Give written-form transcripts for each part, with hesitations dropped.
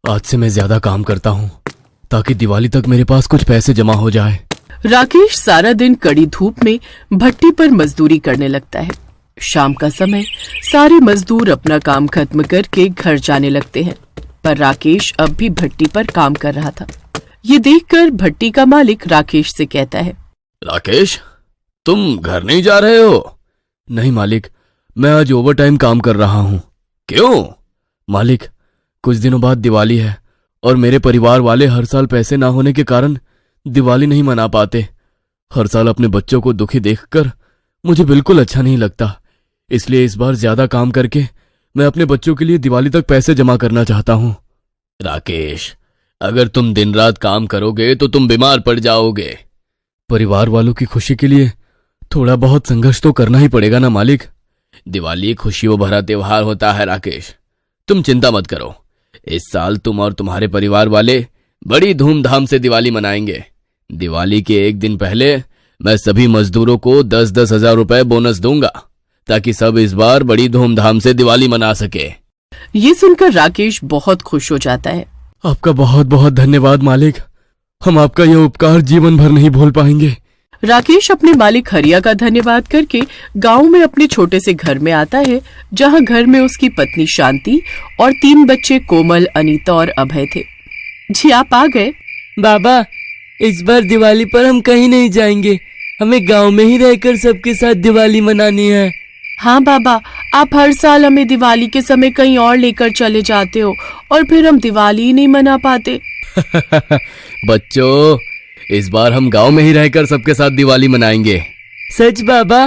आज से मैं ज्यादा काम करता हूँ ताकि दिवाली तक मेरे पास कुछ पैसे जमा हो जाए। राकेश सारा दिन कड़ी धूप में भट्टी पर मजदूरी करने लगता है। शाम का समय सारे मजदूर अपना काम खत्म करके घर जाने लगते हैं, पर राकेश अब भी भट्टी पर काम कर रहा था। ये देखकर भट्टी का मालिक राकेश से कहता है, राकेश, तुम घर नहीं जा रहे हो? नहीं मालिक, मैं आज ओवर टाइम काम कर रहा हूँ। क्यों? मालिक, कुछ दिनों बाद दिवाली है और मेरे परिवार वाले हर साल पैसे ना होने के कारण दिवाली नहीं मना पाते। हर साल अपने बच्चों को दुखी देखकर मुझे बिल्कुल अच्छा नहीं लगता, इसलिए इस बार ज्यादा काम करके मैं अपने बच्चों के लिए दिवाली तक पैसे जमा करना चाहता हूँ। राकेश, अगर तुम दिन रात काम करोगे तो तुम बीमार पड़ जाओगे। परिवार वालों की खुशी के लिए थोड़ा बहुत संघर्ष तो करना ही पड़ेगा ना मालिक। दिवाली खुशियों भरा त्योहार होता है राकेश, तुम चिंता मत करो। इस साल तुम और तुम्हारे परिवार वाले बड़ी धूमधाम से दिवाली मनाएंगे। दिवाली के एक दिन पहले मैं सभी मजदूरों को 10-10 हजार रुपए बोनस दूंगा ताकि सब इस बार बड़ी धूमधाम से दिवाली मना सके। ये सुनकर राकेश बहुत खुश हो जाता है। आपका बहुत बहुत धन्यवाद मालिक, हम आपका यह उपकार जीवन भर नहीं भूल पाएंगे। राकेश अपने मालिक हरिया का धन्यवाद करके गांव में अपने छोटे से घर में आता है, जहां घर में उसकी पत्नी शांति और 3 बच्चे कोमल, अनीता और अभय थे। जी आप आ गए? बाबा, इस बार दिवाली पर हम कहीं नहीं जाएंगे, हमें गांव में ही रहकर सबके साथ दिवाली मनानी है। हाँ बाबा, आप हर साल हमें दिवाली के समय कहीं और लेकर चले जाते हो और फिर हम दिवाली ही नहीं मना पाते। बच्चों, इस बार हम गांव में ही रहकर सबके साथ दिवाली मनाएंगे। सच बाबा?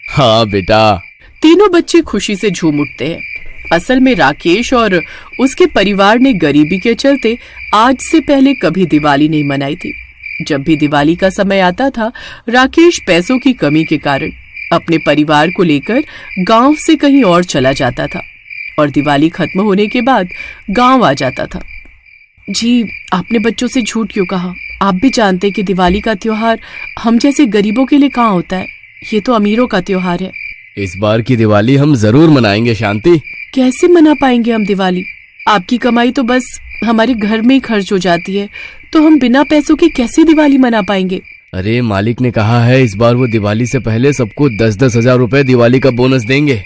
हाँ बेटा। तीनों बच्चे खुशी से झूम उठते हैं। असल में राकेश और उसके परिवार ने गरीबी के चलते आज से पहले कभी दिवाली नहीं मनाई थी। जब भी दिवाली का समय आता था, राकेश पैसों की कमी के कारण अपने परिवार को लेकर गांव से कहीं और चला जाता था और दिवाली खत्म होने के बाद गांव आ जाता था। जी, आपने बच्चों से झूठ क्यों कहा? आप भी जानते कि दिवाली का त्योहार हम जैसे गरीबों के लिए कहाँ होता है, ये तो अमीरों का त्योहार है। इस बार की दिवाली हम जरूर मनाएंगे शांति। कैसे मना पाएंगे हम दिवाली? आपकी कमाई तो बस हमारे घर में ही खर्च हो जाती है, तो हम बिना पैसों के कैसे दिवाली मना पाएंगे? अरे मालिक ने कहा है इस बार वो दिवाली से पहले सबको 10-10 हजार रुपए दिवाली का बोनस देंगे,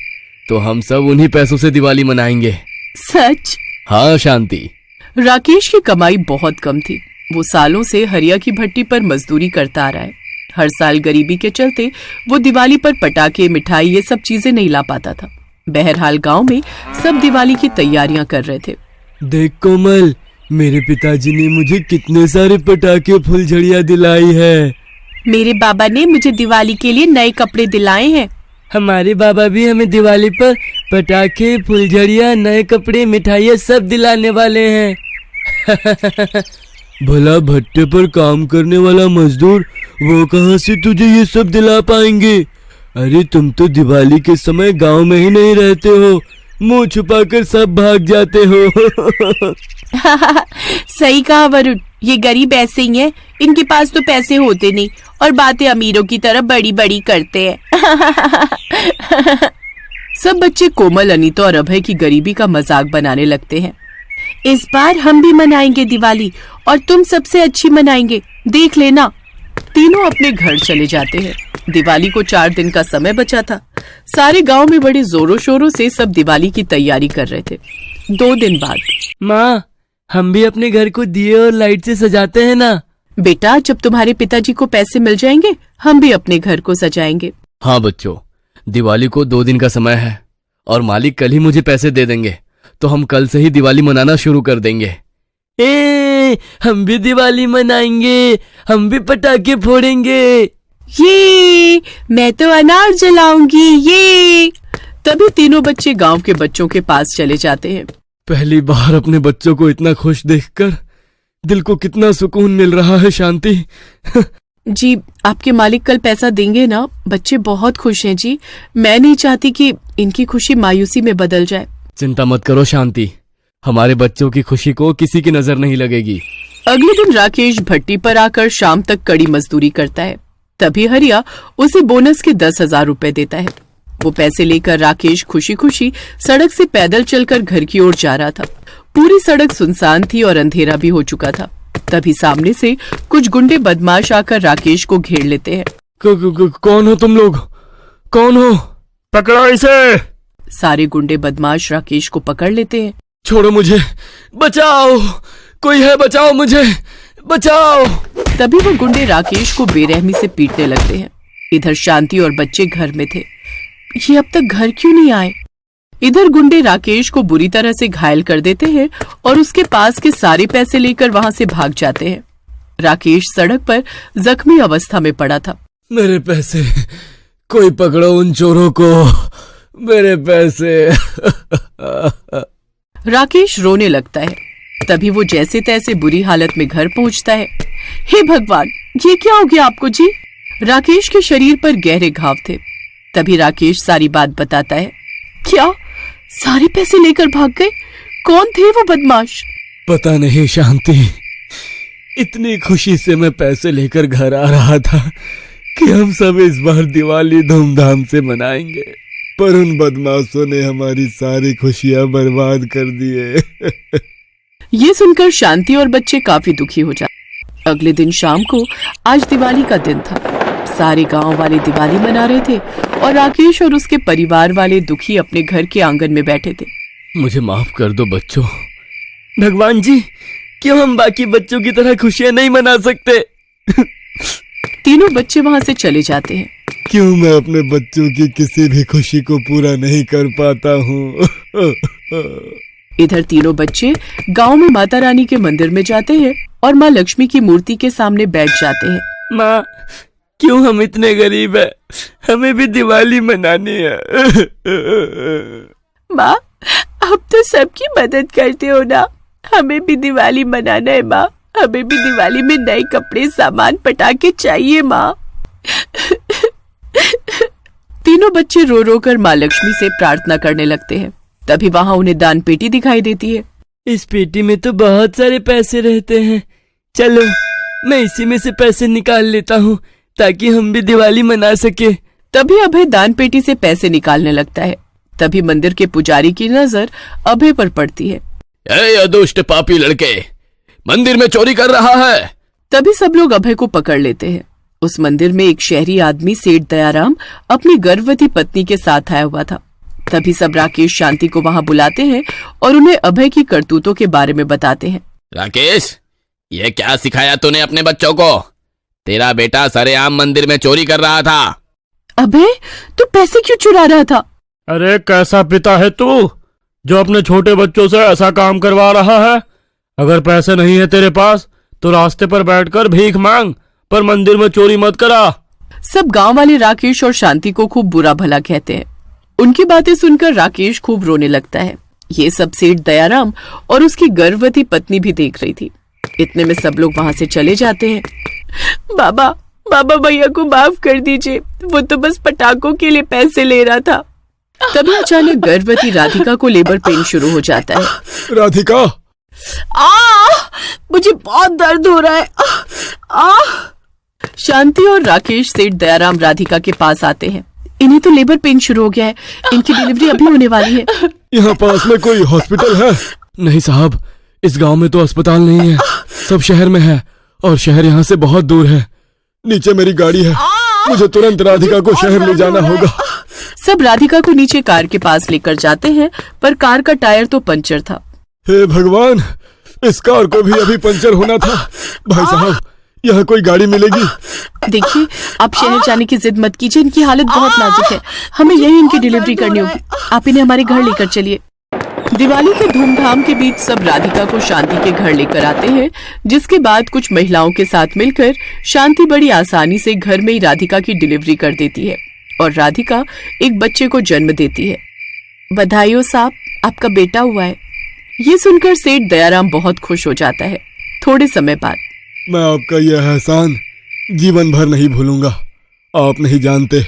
तो हम सब उन्हीं पैसों से दिवाली मनाएंगे। सच? हाँ शांति। राकेश की कमाई बहुत कम थी। वो सालों से हरिया की भट्टी पर मजदूरी करता आ रहा है। हर साल गरीबी के चलते वो दिवाली पर पटाखे, मिठाई ये सब चीजें नहीं ला पाता था। बहरहाल गांव में सब दिवाली की तैयारियां कर रहे थे। देख कोमल, मेरे पिताजी ने मुझे कितने सारे पटाखे, फुलझड़ियां दिलाई है। मेरे बाबा ने मुझे दिवाली के लिए नए कपड़े दिलाए हैं। हमारे बाबा भी हमें दिवाली पर पटाखे, फुलझड़ियां, नए कपड़े, मिठाइयाँ सब दिलाने वाले हैं। भला भट्टे पर काम करने वाला मजदूर वो कहाँ से तुझे ये सब दिला पाएंगे? अरे तुम तो दिवाली के समय गांव में ही नहीं रहते हो, मुंह छुपाकर सब भाग जाते हो। सही कहा वरुण, ये गरीब ऐसे ही हैं, इनके पास तो पैसे होते नहीं और बातें अमीरों की तरह बड़ी बड़ी करते हैं। सब बच्चे कोमल, अनीता और अभय की गरीबी का मजाक बनाने लगते हैं। इस बार हम भी मनाएंगे दिवाली और तुम सबसे अच्छी मनाएंगे, देख लेना। तीनों अपने घर चले जाते हैं। दिवाली को 4 दिन का समय बचा था। सारे गांव में बड़े जोरों शोरों से सब दिवाली की तैयारी कर रहे थे। 2 दिन बाद, माँ, हम भी अपने घर को दिए और लाइट से सजाते हैं ना? बेटा, जब तुम्हारे पिताजी को पैसे मिल जाएंगे हम भी अपने घर को सजाएंगे। हाँ बच्चों, दिवाली को 2 दिन का समय है और मालिक कल ही मुझे पैसे दे देंगे, तो हम कल से ही दिवाली मनाना शुरू कर देंगे। हम भी दिवाली मनाएंगे, हम भी पटाखे फोड़ेंगे। ये मैं तो अनार जलाऊंगी। ये तभी तीनों बच्चे गांव के बच्चों के पास चले जाते हैं। पहली बार अपने बच्चों को इतना खुश देखकर दिल को कितना सुकून मिल रहा है शांति। जी, आपके मालिक कल पैसा देंगे ना? बच्चे बहुत खुश हैं जी। मैं नहीं चाहती कि इनकी खुशी मायूसी में बदल जाए। चिंता मत करो शांति, हमारे बच्चों की खुशी को किसी की नजर नहीं लगेगी। अगले दिन राकेश भट्टी पर आकर शाम तक कड़ी मजदूरी करता है। तभी हरिया उसे बोनस के 10 हजार रुपए देता है। वो पैसे लेकर राकेश खुशी खुशी सड़क से पैदल चलकर घर की ओर जा रहा था। पूरी सड़क सुनसान थी और अंधेरा भी हो चुका था। तभी सामने से कुछ गुंडे बदमाश आकर राकेश को घेर लेते हैं। कौन हो तुम लोग? कौन हो? पकड़ो इसे। सारे गुंडे बदमाश राकेश को पकड़ लेते हैं। छोड़ो मुझे, बचाओ, कोई है, बचाओ मुझे, बचाओ। तभी वो गुंडे राकेश को बेरहमी से पीटने लगते हैं। इधर शांति और बच्चे घर में थे। ये अब तक घर क्यों नहीं आए? इधर गुंडे राकेश को बुरी तरह से घायल कर देते हैं और उसके पास के सारे पैसे लेकर वहां से भाग जाते हैं। राकेश सड़क पर जख्मी अवस्था में पड़ा था। मेरे पैसे, कोई पकड़ो उन चोरों को, मेरे पैसे। राकेश रोने लगता है। तभी वो जैसे तैसे बुरी हालत में घर पहुंचता है। हे भगवान, ये क्या हो गया आपको जी? राकेश के शरीर पर गहरे घाव थे। तभी राकेश सारी बात बताता है। क्या सारे पैसे लेकर भाग गए? कौन थे वो बदमाश? पता नहीं शांति, इतनी खुशी से मैं पैसे लेकर घर आ रहा था कि हम सब इस बार दिवाली धूमधाम से मनाएंगे, पर उन बदमाशों ने हमारी सारी खुशियां बर्बाद कर दिए। ये सुनकर शांति और बच्चे काफी दुखी हो जाते। अगले दिन शाम को, आज दिवाली का दिन था। सारे गांव वाले दिवाली मना रहे थे और राकेश और उसके परिवार वाले दुखी अपने घर के आंगन में बैठे थे। मुझे माफ कर दो बच्चों। भगवान जी, क्यों हम बाकी बच्चों की तरह खुशियां नहीं मना सकते? तीनों बच्चे वहां से चले जाते हैं। क्यों मैं अपने बच्चों की किसी भी खुशी को पूरा नहीं कर पाता हूँ? इधर तीनों बच्चे गांव में माता रानी के मंदिर में जाते हैं और माँ लक्ष्मी की मूर्ति के सामने बैठ जाते हैं। माँ, क्यों हम इतने गरीब हैं? हमें भी दिवाली मनानी है। माँ, अब तो सबकी मदद करते हो ना, हमें भी दिवाली मनाना है माँ। हमें भी दिवाली में नए कपड़े, सामान, पटाखे चाहिए माँ। तीनों बच्चे रो रो कर माँ लक्ष्मी से प्रार्थना करने लगते हैं। तभी वहां उन्हें दान पेटी दिखाई देती है। इस पेटी में तो बहुत सारे पैसे रहते हैं। चलो, मैं इसी में से पैसे निकाल लेता हूँ ताकि हम भी दिवाली मना सके। तभी अभय दान पेटी से पैसे निकालने लगता है। तभी मंदिर के पुजारी की नजर अभय पर पड़ती है। ए अदुष्ट पापी लड़के, मंदिर में चोरी कर रहा है। तभी सब लोग अभय को पकड़ लेते हैं। उस मंदिर में एक शहरी आदमी सेठ दयाराम अपनी गर्भवती पत्नी के साथ आया हुआ था। तभी सब राकेश शांति को वहां बुलाते हैं और उन्हें अभय की करतूतों के बारे में बताते हैं। राकेश, ये क्या सिखाया तूने अपने बच्चों को? तेरा बेटा सरेआम मंदिर में चोरी कर रहा था। अभय, तू पैसे क्यों चुरा रहा था? अरे कैसा पिता है तू जो अपने छोटे बच्चों से ऐसा काम करवा रहा है? अगर पैसे नहीं है तेरे पास तो रास्ते पर बैठकर भीख मांग, पर मंदिर में चोरी मत करा। सब गांव वाले राकेश और शांति को खूब बुरा भला कहते हैं। उनकी बातें सुनकर राकेश खूब रोने लगता है। ये सब सेठ दयाराम और उसकी गर्भवती पत्नी भी देख रही थी। इतने में सब लोग वहां से चले जाते हैं। बाबा भैया को माफ कर दीजिए, वो तो बस पटाखों के लिए पैसे ले रहा था। तभी अचानक गर्भवती राधिका को लेबर पेन शुरू हो जाता है। राधिका, मुझे बहुत दर्द हो रहा है। शांति और राकेश सेठ दयाराम राधिका के पास आते हैं। इन्हें तो लेबर पेन शुरू हो गया है, इनकी डिलीवरी अभी होने वाली है। यहाँ पास में कोई हॉस्पिटल है? नहीं साहब, इस गांव में तो अस्पताल नहीं है, सब शहर में है और शहर यहाँ से बहुत दूर है। नीचे मेरी गाड़ी है, मुझे तुरंत राधिका को शहर ले जाना होगा। सब राधिका को नीचे कार के पास लेकर जाते हैं, पर कार का टायर तो पंचर था। हे भगवान, इस कार को भी अभी पंचर होना था। भाई साहब, यहाँ कोई गाड़ी मिलेगी? देखिए, आप शहर जाने की जिद मत कीजिए, इनकी हालत बहुत नाजुक है, हमें यही इनकी डिलीवरी करनी होगी। आप इन्हें हमारे घर लेकर चलिए। दिवाली के धूमधाम के बीच सब राधिका को शांति के घर लेकर आते हैं, जिसके बाद कुछ महिलाओं के साथ मिलकर शांति बड़ी आसानी से घर में ही राधिका की डिलीवरी कर देती है और राधिका एक बच्चे को जन्म देती है। बधाई हो साहब, आपका बेटा हुआ है। ये सुनकर सेठ दयाराम बहुत खुश हो जाता है। थोड़े समय बाद, मैं आपका यह एहसान जीवन भर नहीं भूलूंगा। आप नहीं जानते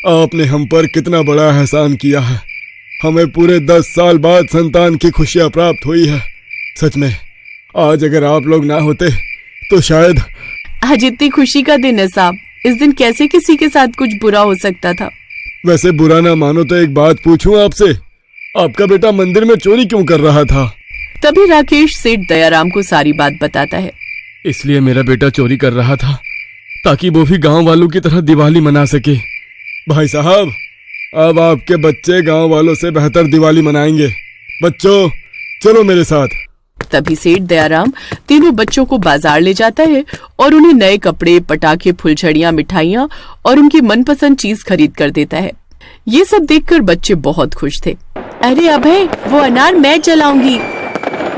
आपने हम पर कितना बड़ा एहसान किया है। हमें पूरे 10 साल बाद संतान की खुशियां प्राप्त हुई है। सच में आज अगर आप लोग ना होते तो शायद। आज इतनी खुशी का दिन है साहब, इस दिन कैसे किसी के साथ कुछ बुरा हो सकता था। वैसे बुरा ना मानो तो एक बात पूछूं आपसे, आपका बेटा मंदिर में चोरी क्यों कर रहा था? तभी राकेश सेठ दयाराम को सारी बात बताता है। इसलिए मेरा बेटा चोरी कर रहा था ताकि वो भी गांव वालों की तरह दिवाली मना सके। भाई साहब, अब आपके बच्चे गांव वालों से बेहतर दिवाली मनाएंगे। बच्चों, चलो मेरे साथ। तभी सेठ दयाराम तीनों बच्चों को बाजार ले जाता है और उन्हें नए कपड़े, पटाखे, फुलझड़ियां, मिठाइयां और उनकी मनपसंद चीज खरीद कर देता है। ये सब देखकर बच्चे बहुत खुश थे। अरे अभय, वो अनार मैं जलाऊंगी,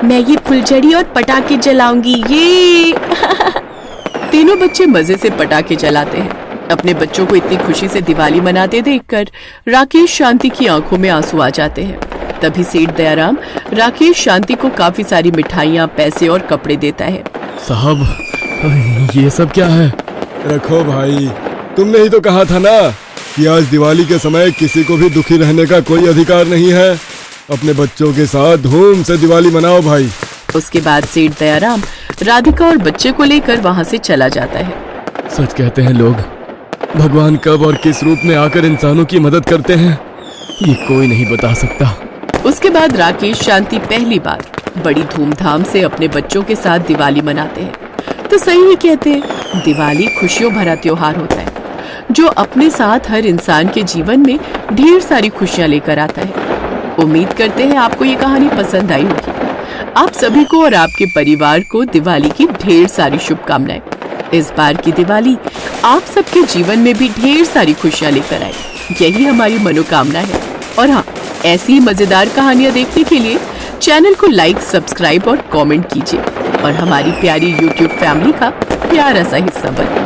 मैं ये फुलझड़ी और पटाखे जलाऊंगी, ये तीनों बच्चे मजे से पटाखे जलाते हैं। अपने बच्चों को इतनी खुशी से दिवाली मनाते देखकर राकेश शांति की आंखों में आंसू आ जाते हैं। तभी सेठ दयाराम राकेश शांति को काफी सारी मिठाइयाँ, पैसे और कपड़े देता है। साहब, ये सब क्या है? रखो भाई, तुमने ही तो कहा था ना कि आज दिवाली के समय किसी को भी दुखी रहने का कोई अधिकार नहीं है। अपने बच्चों के साथ धूम से दिवाली मनाओ भाई। उसके बाद सेठ दयाराम राधिका और बच्चे को लेकर वहाँ से चला जाता है। सच कहते हैं लोग, भगवान कब और किस रूप में आकर इंसानों की मदद करते हैं, ये कोई नहीं बता सकता। उसके बाद राकेश शांति पहली बार बड़ी धूमधाम से अपने बच्चों के साथ दिवाली मनाते हैं। तो सही ही कहते हैं, दिवाली खुशियों भरा त्योहार होता है जो अपने साथ हर इंसान के जीवन में ढेर सारी खुशियां लेकर आता है। उम्मीद करते हैं आपको ये कहानी पसंद आई होगी। आप सभी को और आपके परिवार को दिवाली की ढेर सारी शुभकामनाएं। इस बार की दिवाली आप सबके जीवन में भी ढेर सारी खुशियां लेकर आए, यही हमारी मनोकामना है। और हाँ, ऐसी मजेदार कहानियां देखने के लिए चैनल को लाइक, सब्सक्राइब और कमेंट कीजिए और हमारी प्यारी YouTube फैमिली का प्यारा सा हिस्सा बनिए।